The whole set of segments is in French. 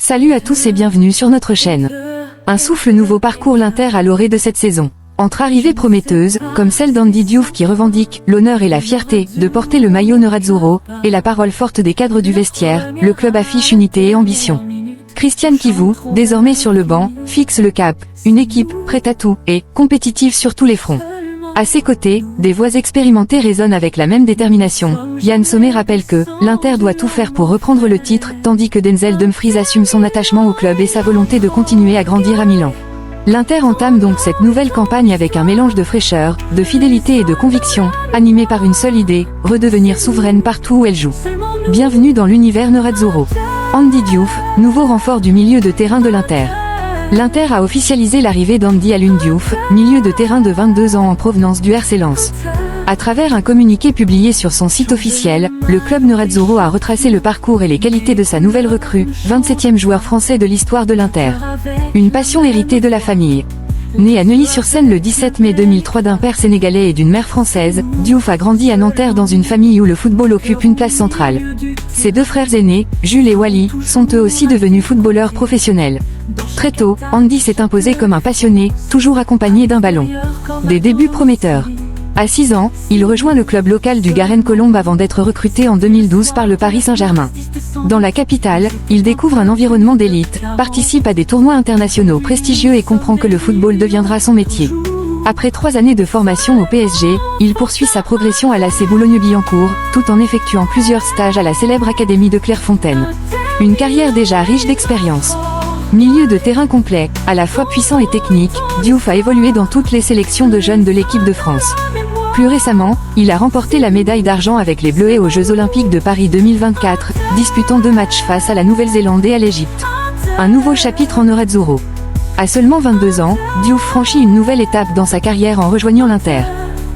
Salut à tous et bienvenue sur notre chaîne. Un souffle nouveau parcourt l'Inter à l'orée de cette saison. Entre arrivées prometteuses, comme celle d'Andy Diouf qui revendique l'honneur et la fierté de porter le maillot nerazzurro, et la parole forte des cadres du vestiaire, le club affiche unité et ambition. Christian Kivu, désormais sur le banc, fixe le cap, une équipe prête à tout et compétitive sur tous les fronts. À ses côtés, des voix expérimentées résonnent avec la même détermination. Yann Sommet rappelle que l'Inter doit tout faire pour reprendre le titre, tandis que Denzel Dumfries assume son attachement au club et sa volonté de continuer à grandir à Milan. L'Inter entame donc cette nouvelle campagne avec un mélange de fraîcheur, de fidélité et de conviction, animée par une seule idée, redevenir souveraine partout où elle joue. Bienvenue dans l'univers nerazzurro. Andy Diouf, nouveau renfort du milieu de terrain de l'Inter. L'Inter a officialisé l'arrivée d'Andy Alun Diouf, milieu de terrain de 22 ans en provenance du RC Lens. À travers un communiqué publié sur son site officiel, le club nerazzurro a retracé le parcours et les qualités de sa nouvelle recrue, 27e joueur français de l'histoire de l'Inter. Une passion héritée de la famille. Né à Neuilly-sur-Seine le 17 mai 2003 d'un père sénégalais et d'une mère française, Diouf a grandi à Nanterre dans une famille où le football occupe une place centrale. Ses deux frères aînés, Jules et Wally, sont eux aussi devenus footballeurs professionnels. Très tôt, Andy s'est imposé comme un passionné, toujours accompagné d'un ballon. Des débuts prometteurs. À 6 ans, il rejoint le club local du Garenne Colombes avant d'être recruté en 2012 par le Paris Saint-Germain. Dans la capitale, il découvre un environnement d'élite, participe à des tournois internationaux prestigieux et comprend que le football deviendra son métier. Après 3 années de formation au PSG, il poursuit sa progression à l'AC Boulogne-Billancourt, tout en effectuant plusieurs stages à la célèbre Académie de Clairefontaine. Une carrière déjà riche d'expérience. Milieu de terrain complet, à la fois puissant et technique, Diouf a évolué dans toutes les sélections de jeunes de l'équipe de France. Plus récemment, il a remporté la médaille d'argent avec les Bleuets aux Jeux Olympiques de Paris 2024, disputant 2 matchs face à la Nouvelle-Zélande et à l'Égypte. Un nouveau chapitre en nerazzurro. À seulement 22 ans, Diouf franchit une nouvelle étape dans sa carrière en rejoignant l'Inter.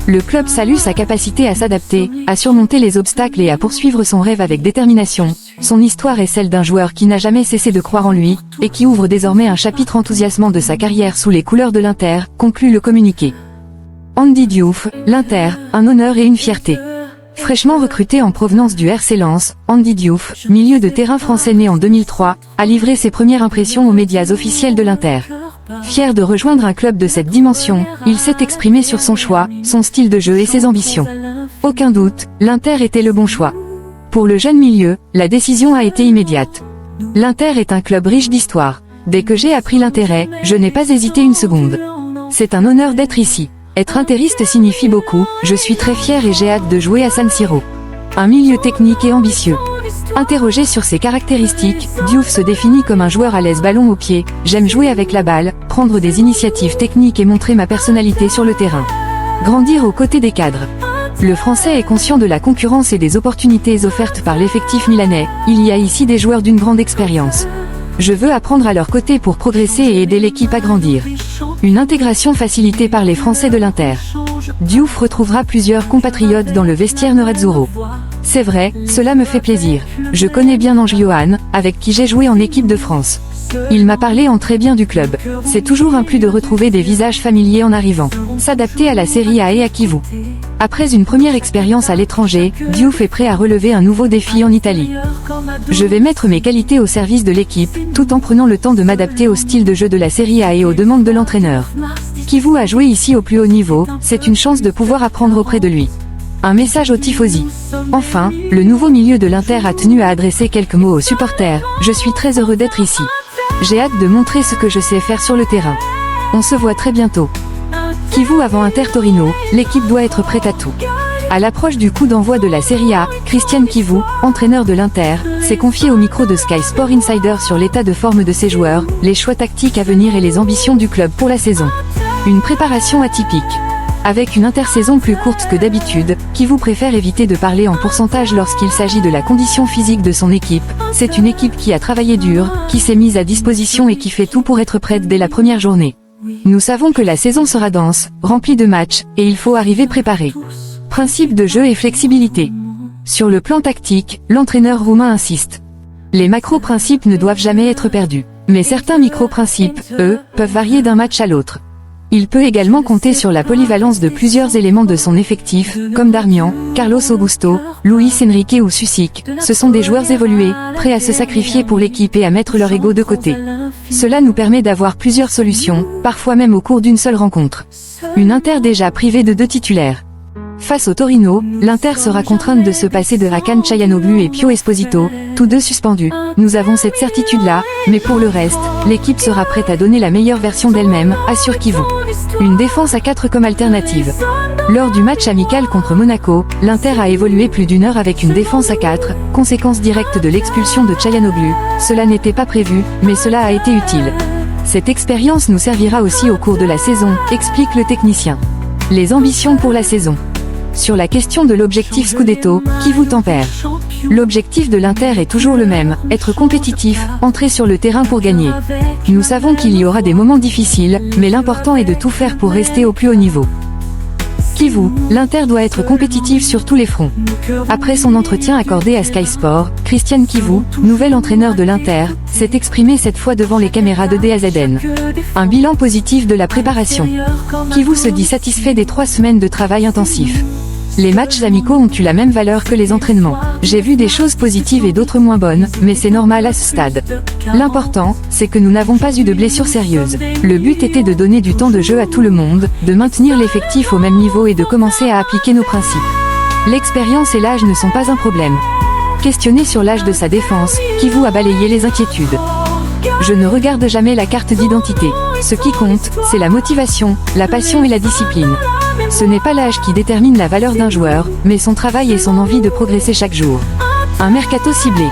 Le club salue sa capacité à s'adapter, à surmonter les obstacles et à poursuivre son rêve avec détermination. Son histoire est celle d'un joueur qui n'a jamais cessé de croire en lui, et qui ouvre désormais un chapitre enthousiasmant de sa carrière sous les couleurs de l'Inter, conclut le communiqué. Andy Diouf, l'Inter, un honneur et une fierté. Fraîchement recruté en provenance du RC Lens, Andy Diouf, milieu de terrain français né en 2003, a livré ses premières impressions aux médias officiels de l'Inter. Fier de rejoindre un club de cette dimension, il s'est exprimé sur son choix, son style de jeu et ses ambitions. Aucun doute, l'Inter était le bon choix. Pour le jeune milieu, la décision a été immédiate. L'Inter est un club riche d'histoire. Dès que j'ai appris l'intérêt, je n'ai pas hésité une seconde. C'est un honneur d'être ici. Être interiste signifie beaucoup, je suis très fier et j'ai hâte de jouer à San Siro. Un milieu technique et ambitieux. Interrogé sur ses caractéristiques, Diouf se définit comme un joueur à l'aise ballon au pied, j'aime jouer avec la balle, prendre des initiatives techniques et montrer ma personnalité sur le terrain. Grandir aux côtés des cadres. Le Français est conscient de la concurrence et des opportunités offertes par l'effectif milanais, il y a ici des joueurs d'une grande expérience. Je veux apprendre à leur côté pour progresser et aider l'équipe à grandir. Une intégration facilitée par les Français de l'Inter. Diouf retrouvera plusieurs compatriotes dans le vestiaire nerazzurro. C'est vrai, cela me fait plaisir. Je connais bien Ange Johan, avec qui j'ai joué en équipe de France. Il m'a parlé en très bien du club. C'est toujours un plus de retrouver des visages familiers en arrivant. S'adapter à la Serie A et à Kivu. Après une première expérience à l'étranger, Diouf est prêt à relever un nouveau défi en Italie. Je vais mettre mes qualités au service de l'équipe, tout en prenant le temps de m'adapter au style de jeu de la Serie A et aux demandes de l'entraîneur. Kivu a joué ici au plus haut niveau, c'est une chance de pouvoir apprendre auprès de lui. Un message aux tifosi. Enfin, le nouveau milieu de l'Inter a tenu à adresser quelques mots aux supporters. Je suis très heureux d'être ici. J'ai hâte de montrer ce que je sais faire sur le terrain. On se voit très bientôt. Kivu avant Inter Torino, l'équipe doit être prête à tout. À l'approche du coup d'envoi de la Serie A, Christian Kivu, entraîneur de l'Inter, s'est confié au micro de Sky Sport Insider sur l'état de forme de ses joueurs, les choix tactiques à venir et les ambitions du club pour la saison. Une préparation atypique. Avec une intersaison plus courte que d'habitude, Kivu préfère éviter de parler en pourcentage lorsqu'il s'agit de la condition physique de son équipe. C'est une équipe qui a travaillé dur, qui s'est mise à disposition et qui fait tout pour être prête dès la première journée. Nous savons que la saison sera dense, remplie de matchs, et il faut arriver préparé. Principe de jeu et flexibilité. Sur le plan tactique, l'entraîneur roumain insiste. Les macro-principes ne doivent jamais être perdus. Mais certains micro-principes, eux, peuvent varier d'un match à l'autre. Il peut également compter sur la polyvalence de plusieurs éléments de son effectif, comme Darmian, Carlos Augusto, Luis Enrique ou Susic. Ce sont des joueurs évolués, prêts à se sacrifier pour l'équipe et à mettre leur ego de côté. Cela nous permet d'avoir plusieurs solutions, parfois même au cours d'une seule rencontre. Une Inter déjà privée de 2 titulaires. Face au Torino, l'Inter sera contrainte de se passer de Hakan Çalhanoğlu et Pio Esposito, tous 2 suspendus. Nous avons cette certitude-là, mais pour le reste, l'équipe sera prête à donner la meilleure version d'elle-même, assure Kivu. Une défense à 4 comme alternative. Lors du match amical contre Monaco, l'Inter a évolué plus d'1 heure avec une défense à 4, conséquence directe de l'expulsion de Çalhanoğlu. Cela n'était pas prévu, mais cela a été utile. Cette expérience nous servira aussi au cours de la saison, explique le technicien. Les ambitions pour la saison. Sur la question de l'objectif Scudetto, Kivu tempère. L'objectif de l'Inter est toujours le même, être compétitif, entrer sur le terrain pour gagner. Nous savons qu'il y aura des moments difficiles, mais l'important est de tout faire pour rester au plus haut niveau. Kivu, l'Inter doit être compétitif sur tous les fronts. Après son entretien accordé à Sky Sport, Christian Kivu, nouvel entraîneur de l'Inter, s'est exprimé cette fois devant les caméras de DAZN. Un bilan positif de la préparation. Kivu se dit satisfait des 3 semaines de travail intensif. Les matchs amicaux ont eu la même valeur que les entraînements. J'ai vu des choses positives et d'autres moins bonnes, mais c'est normal à ce stade. L'important, c'est que nous n'avons pas eu de blessures sérieuses. Le but était de donner du temps de jeu à tout le monde, de maintenir l'effectif au même niveau et de commencer à appliquer nos principes. L'expérience et l'âge ne sont pas un problème. Questionné sur l'âge de sa défense, Kivu a balayé les inquiétudes. Je ne regarde jamais la carte d'identité. Ce qui compte, c'est la motivation, la passion et la discipline. Ce n'est pas l'âge qui détermine la valeur d'un joueur, mais son travail et son envie de progresser chaque jour. Un mercato ciblé.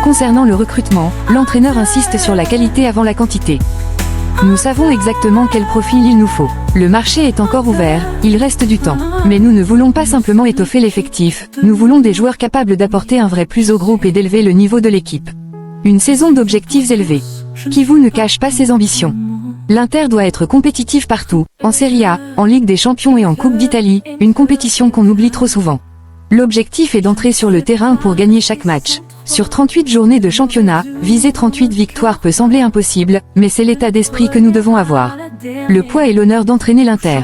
Concernant le recrutement, l'entraîneur insiste sur la qualité avant la quantité. Nous savons exactement quel profil il nous faut. Le marché est encore ouvert, il reste du temps. Mais nous ne voulons pas simplement étoffer l'effectif, nous voulons des joueurs capables d'apporter un vrai plus au groupe et d'élever le niveau de l'équipe. Une saison d'objectifs élevés. Kivu ne cache pas ses ambitions. L'Inter doit être compétitif partout, en Serie A, en Ligue des Champions et en Coupe d'Italie, une compétition qu'on oublie trop souvent. L'objectif est d'entrer sur le terrain pour gagner chaque match. Sur 38 journées de championnat, viser 38 victoires peut sembler impossible, mais c'est l'état d'esprit que nous devons avoir. Le poids et l'honneur d'entraîner l'Inter.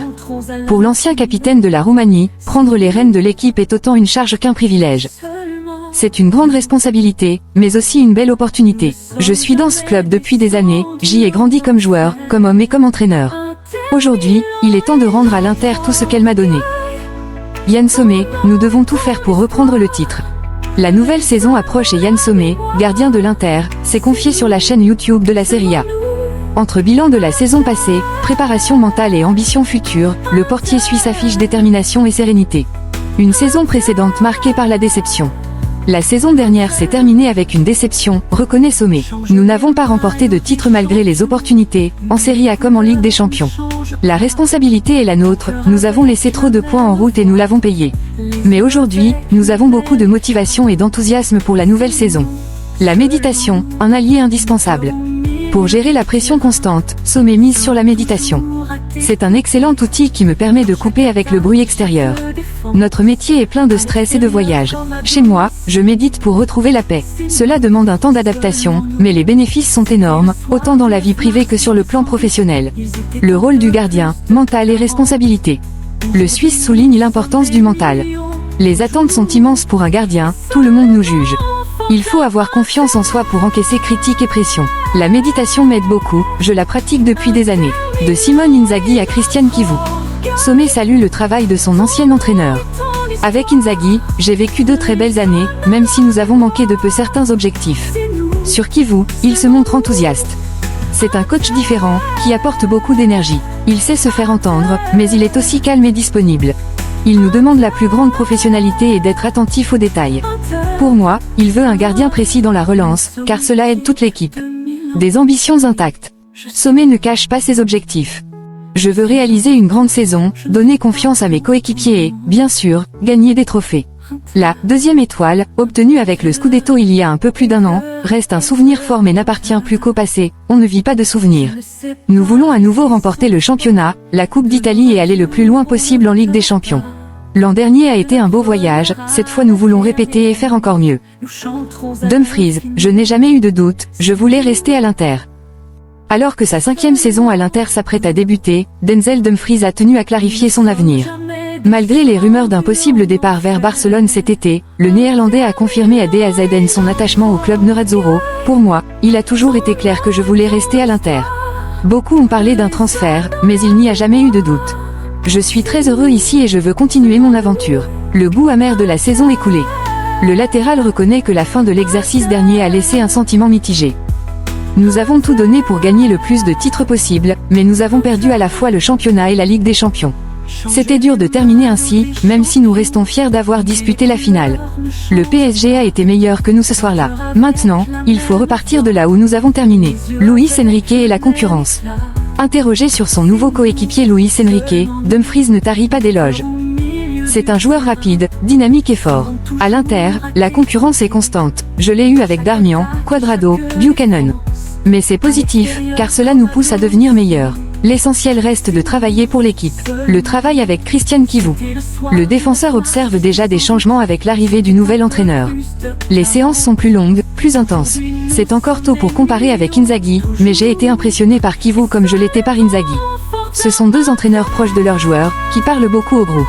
Pour l'ancien capitaine de la Roumanie, prendre les rênes de l'équipe est autant une charge qu'un privilège. C'est une grande responsabilité, mais aussi une belle opportunité. Je suis dans ce club depuis des années, j'y ai grandi comme joueur, comme homme et comme entraîneur. Aujourd'hui, il est temps de rendre à l'Inter tout ce qu'elle m'a donné. Yann Sommet, nous devons tout faire pour reprendre le titre. La nouvelle saison approche et Yann Sommet, gardien de l'Inter, s'est confié sur la chaîne YouTube de la Serie A. Entre bilan de la saison passée, préparation mentale et ambition future, le portier suisse affiche détermination et sérénité. Une saison précédente marquée par la déception. La saison dernière s'est terminée avec une déception, reconnaît Sommet. Nous n'avons pas remporté de titre malgré les opportunités, en Serie A comme en Ligue des Champions. La responsabilité est la nôtre, nous avons laissé trop de points en route et nous l'avons payé. Mais aujourd'hui, nous avons beaucoup de motivation et d'enthousiasme pour la nouvelle saison. La méditation, un allié indispensable. Pour gérer la pression constante, Sommet mise sur la méditation. C'est un excellent outil qui me permet de couper avec le bruit extérieur. Notre métier est plein de stress et de voyages. Chez moi, je médite pour retrouver la paix. Cela demande un temps d'adaptation, mais les bénéfices sont énormes, autant dans la vie privée que sur le plan professionnel. Le rôle du gardien, mental et responsabilité. Le Suisse souligne l'importance du mental. Les attentes sont immenses pour un gardien, tout le monde nous juge. Il faut avoir confiance en soi pour encaisser critiques et pression. La méditation m'aide beaucoup, je la pratique depuis des années. De Simone Inzaghi à Christian Kivu. Sommet salue le travail de son ancien entraîneur. Avec Inzaghi, j'ai vécu 2 très belles années, même si nous avons manqué de peu certains objectifs. Sur Kivu, il se montre enthousiaste. C'est un coach différent, qui apporte beaucoup d'énergie. Il sait se faire entendre, mais il est aussi calme et disponible. Il nous demande la plus grande professionnalité et d'être attentif aux détails. Pour moi, il veut un gardien précis dans la relance, car cela aide toute l'équipe. Des ambitions intactes. Sommet ne cache pas ses objectifs. Je veux réaliser une grande saison, donner confiance à mes coéquipiers et, bien sûr, gagner des trophées. La 2e étoile, obtenue avec le Scudetto il y a un peu plus d'1 an, reste un souvenir fort mais n'appartient plus qu'au passé, on ne vit pas de souvenirs. Nous voulons à nouveau remporter le championnat, la Coupe d'Italie et aller le plus loin possible en Ligue des Champions. L'an dernier a été un beau voyage, cette fois nous voulons répéter et faire encore mieux. Dumfries, je n'ai jamais eu de doute, je voulais rester à l'Inter. Alors que sa 5e saison à l'Inter s'apprête à débuter, Denzel Dumfries a tenu à clarifier son avenir. Malgré les rumeurs d'un possible départ vers Barcelone cet été, le Néerlandais a confirmé à DAZN son attachement au club Nerazzurro. Pour moi, il a toujours été clair que je voulais rester à l'Inter. Beaucoup ont parlé d'un transfert, mais il n'y a jamais eu de doute. Je suis très heureux ici et je veux continuer mon aventure. Le goût amer de la saison écoulée. Le latéral reconnaît que la fin de l'exercice dernier a laissé un sentiment mitigé. Nous avons tout donné pour gagner le plus de titres possible, mais nous avons perdu à la fois le championnat et la Ligue des Champions. C'était dur de terminer ainsi, même si nous restons fiers d'avoir disputé la finale. Le PSG a été meilleur que nous ce soir-là. Maintenant, il faut repartir de là où nous avons terminé. Luis Enrique et la concurrence. Interrogé sur son nouveau coéquipier Luis Enrique, Dumfries ne tarit pas d'éloges. C'est un joueur rapide, dynamique et fort. À l'Inter, la concurrence est constante. Je l'ai eu avec Darmian, Cuadrado, Buchanan. Mais c'est positif, car cela nous pousse à devenir meilleurs. L'essentiel reste de travailler pour l'équipe. Le travail avec Christian Kivu. Le défenseur observe déjà des changements avec l'arrivée du nouvel entraîneur. Les séances sont plus longues, plus intenses. C'est encore tôt pour comparer avec Inzaghi, mais j'ai été impressionné par Kivu comme je l'étais par Inzaghi. Ce sont deux entraîneurs proches de leurs joueurs, qui parlent beaucoup au groupe.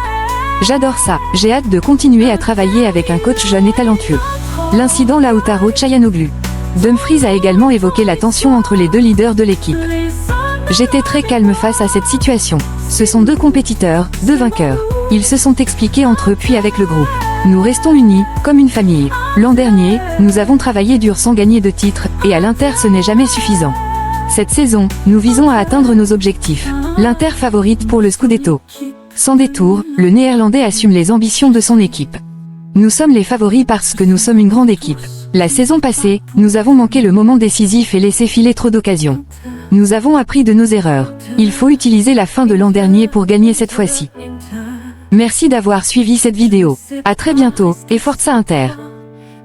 J'adore ça, j'ai hâte de continuer à travailler avec un coach jeune et talentueux. L'incident Lautaro Çalhanoğlu. Dumfries a également évoqué la tension entre les deux leaders de l'équipe. J'étais très calme face à cette situation. Ce sont deux compétiteurs, deux vainqueurs. Ils se sont expliqués entre eux puis avec le groupe. Nous restons unis, comme une famille. L'an dernier, nous avons travaillé dur sans gagner de titre, et à l'Inter ce n'est jamais suffisant. Cette saison, nous visons à atteindre nos objectifs. L'Inter favorite pour le Scudetto. Sans détour, le Néerlandais assume les ambitions de son équipe. Nous sommes les favoris parce que nous sommes une grande équipe. La saison passée, nous avons manqué le moment décisif et laissé filer trop d'occasions. Nous avons appris de nos erreurs. Il faut utiliser la fin de l'an dernier pour gagner cette fois-ci. Merci d'avoir suivi cette vidéo. À très bientôt, et Forza Inter.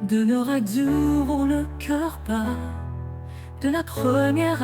De Nerazzurro, le cœur bat de la première